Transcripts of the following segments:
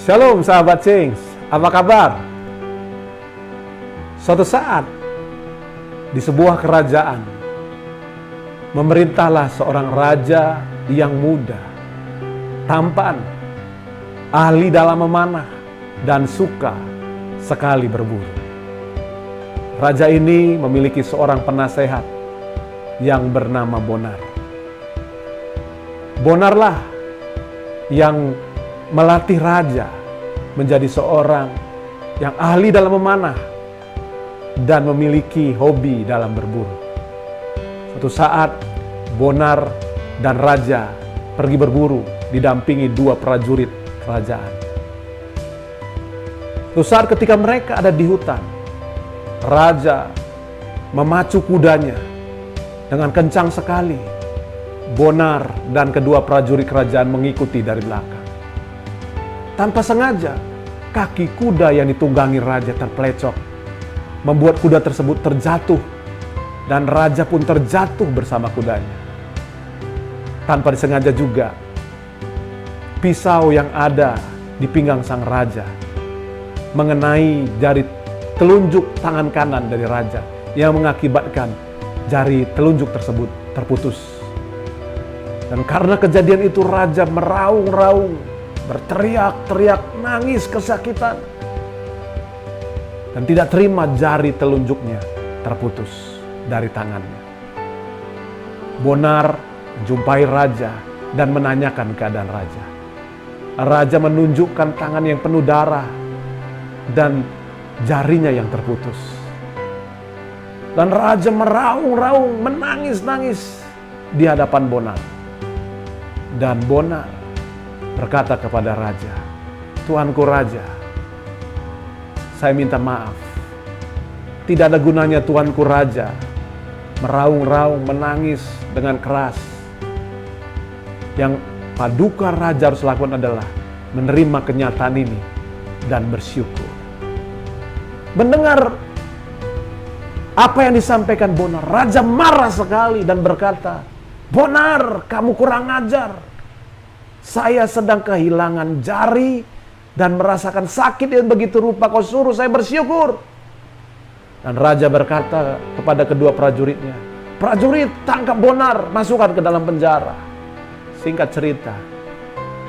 Shalom sahabat Cings, apa kabar? Suatu saat di sebuah kerajaan memerintahlah seorang raja yang muda, tampan, ahli dalam memanah, dan suka sekali berburu. Raja ini memiliki seorang penasehat yang bernama Bonar. Bonarlah yang melatih raja menjadi seorang yang ahli dalam memanah dan memiliki hobi dalam berburu. Suatu saat Bonar dan raja pergi berburu didampingi dua prajurit kerajaan. Suatu saat ketika mereka ada di hutan, raja memacu kudanya dengan kencang sekali. Bonar dan kedua prajurit kerajaan mengikuti dari belakang. Tanpa sengaja, kaki kuda yang ditunggangi raja terpelecok, membuat kuda tersebut terjatuh, dan raja pun terjatuh bersama kudanya. Tanpa disengaja juga, pisau yang ada di pinggang sang raja mengenai jari telunjuk tangan kanan dari raja, yang mengakibatkan jari telunjuk tersebut terputus. Dan karena kejadian itu, raja meraung-raung, berteriak-teriak, nangis kesakitan, dan tidak terima jari telunjuknya terputus dari tangannya. Bonar menjumpai raja dan menanyakan keadaan raja. Raja menunjukkan tangan yang penuh darah dan jarinya yang terputus. Dan raja meraung-raung, menangis-nangis di hadapan Bonar. Dan Bonar berkata kepada raja, "Tuanku raja, saya minta maaf. Tidak ada gunanya tuanku raja meraung-raung, menangis dengan keras. Yang paduka raja harus lakukan adalah menerima kenyataan ini dan bersyukur." Mendengar apa yang disampaikan Bonar, raja marah sekali dan berkata, "Bonar, kamu kurang ajar. Saya sedang kehilangan jari dan merasakan sakit yang begitu rupa. Kau suruh saya bersyukur." Dan raja berkata kepada kedua prajuritnya, "Prajurit, tangkap Bonar, masukkan ke dalam penjara." Singkat cerita,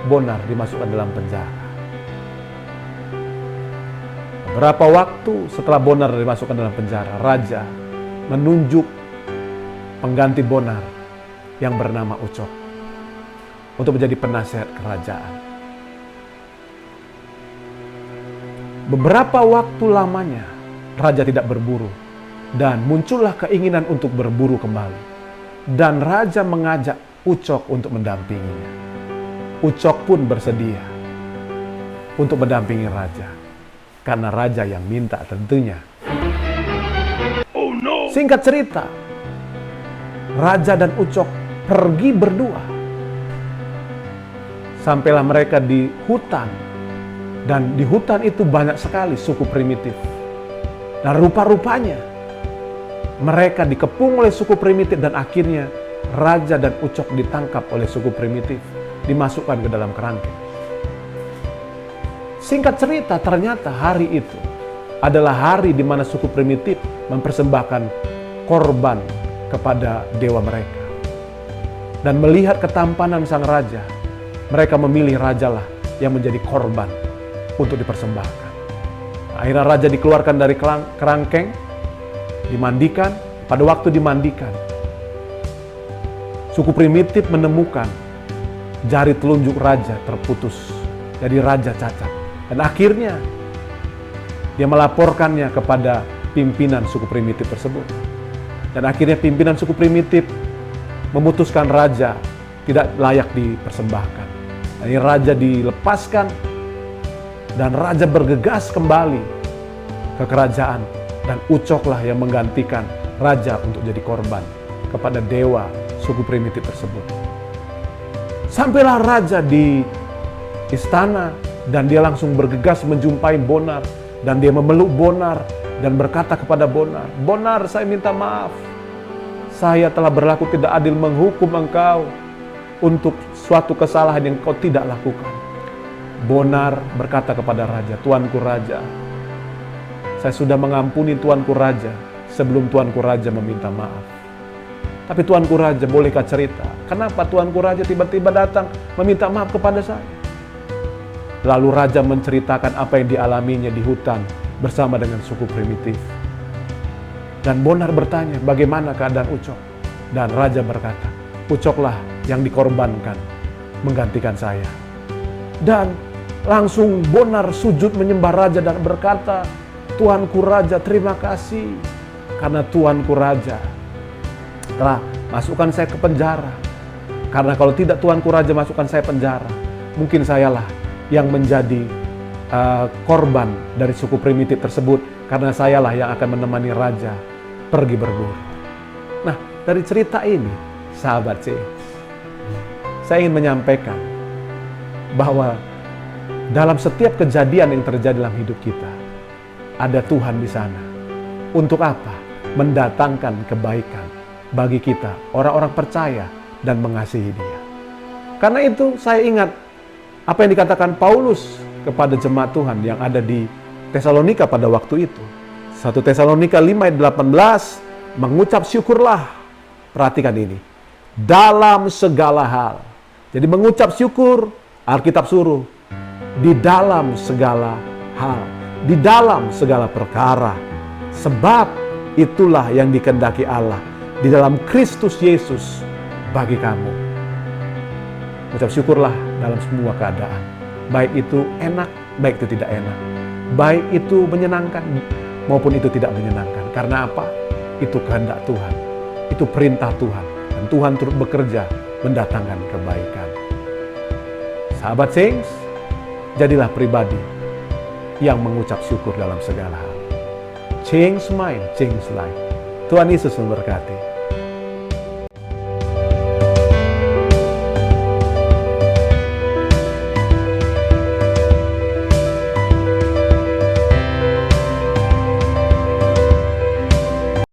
Bonar dimasukkan dalam penjara. Beberapa waktu setelah Bonar dimasukkan dalam penjara, raja menunjuk pengganti Bonar yang bernama Ucok untuk menjadi penasehat kerajaan. Beberapa waktu lamanya, raja tidak berburu, dan muncullah keinginan untuk berburu kembali. Dan raja mengajak Ucok untuk mendampinginya. Ucok pun bersedia untuk mendampingi raja, karena raja yang minta tentunya. Oh no. Singkat cerita, raja dan Ucok pergi berdua. Sampailah mereka di hutan, dan di hutan itu banyak sekali suku primitif. Dan rupa-rupanya mereka dikepung oleh suku primitif, dan akhirnya raja dan Ucok ditangkap oleh suku primitif, dimasukkan ke dalam kerangkeng. Singkat cerita, ternyata hari itu adalah hari di mana suku primitif mempersembahkan korban kepada dewa mereka. Dan melihat ketampanan sang raja, mereka memilih rajalah yang menjadi korban untuk dipersembahkan. Akhirnya raja dikeluarkan dari kerangkeng, dimandikan. Pada waktu dimandikan, suku primitif menemukan jari telunjuk raja terputus. Jadi raja cacat. Dan akhirnya dia melaporkannya kepada pimpinan suku primitif tersebut. Dan akhirnya pimpinan suku primitif memutuskan raja tidak layak dipersembahkan. Jadi raja dilepaskan, dan raja bergegas kembali ke kerajaan, dan Ucoklah yang menggantikan raja untuk jadi korban kepada dewa suku primitif tersebut. Sampailah raja di istana, dan dia langsung bergegas menjumpai Bonar, dan dia memeluk Bonar dan berkata kepada Bonar, "Bonar, saya minta maaf. Saya telah berlaku tidak adil menghukum engkau untuk suatu kesalahan yang kau tidak lakukan." Bonar berkata kepada raja, "Tuanku raja, saya sudah mengampuni tuanku raja sebelum tuanku raja meminta maaf. Tapi tuanku raja, bolehkah cerita, kenapa tuanku raja tiba-tiba datang meminta maaf kepada saya?" Lalu raja menceritakan apa yang dialaminya di hutan bersama dengan suku primitif. Dan Bonar bertanya, "Bagaimana keadaan Ucok?" Dan raja berkata, "Ucoklah yang dikorbankan menggantikan saya." Dan langsung Bonar sujud menyembah raja dan berkata, "Tuanku raja, terima kasih karena tuanku raja telah masukkan saya ke penjara. Karena kalau tidak tuanku raja masukkan saya penjara, mungkin sayalah yang menjadi korban dari suku primitif tersebut, karena sayalah yang akan menemani raja pergi berburu." Nah, dari cerita ini, sahabat sih, saya ingin menyampaikan bahwa dalam setiap kejadian yang terjadi dalam hidup kita, ada Tuhan di sana. Untuk apa? Mendatangkan kebaikan bagi kita, orang-orang percaya dan mengasihi Dia. Karena itu saya ingat apa yang dikatakan Paulus kepada jemaat Tuhan yang ada di Tesalonika pada waktu itu. 1 Tesalonika 5 ayat 18, mengucap syukurlah. Perhatikan ini. Dalam segala hal. Jadi mengucap syukur, Alkitab suruh. Di dalam segala hal. Di dalam segala perkara. Sebab itulah yang dikehendaki Allah di dalam Kristus Yesus bagi kamu. Ucap syukurlah dalam semua keadaan. Baik itu enak, baik itu tidak enak. Baik itu menyenangkan, maupun itu tidak menyenangkan. Karena apa? Itu kehendak Tuhan. Itu perintah Tuhan. Dan Tuhan turut bekerja mendatangkan kebaikan. Sahabat Saints, jadilah pribadi yang mengucap syukur dalam segala hal. Change mind, change life. Tuhan Yesus memberkati.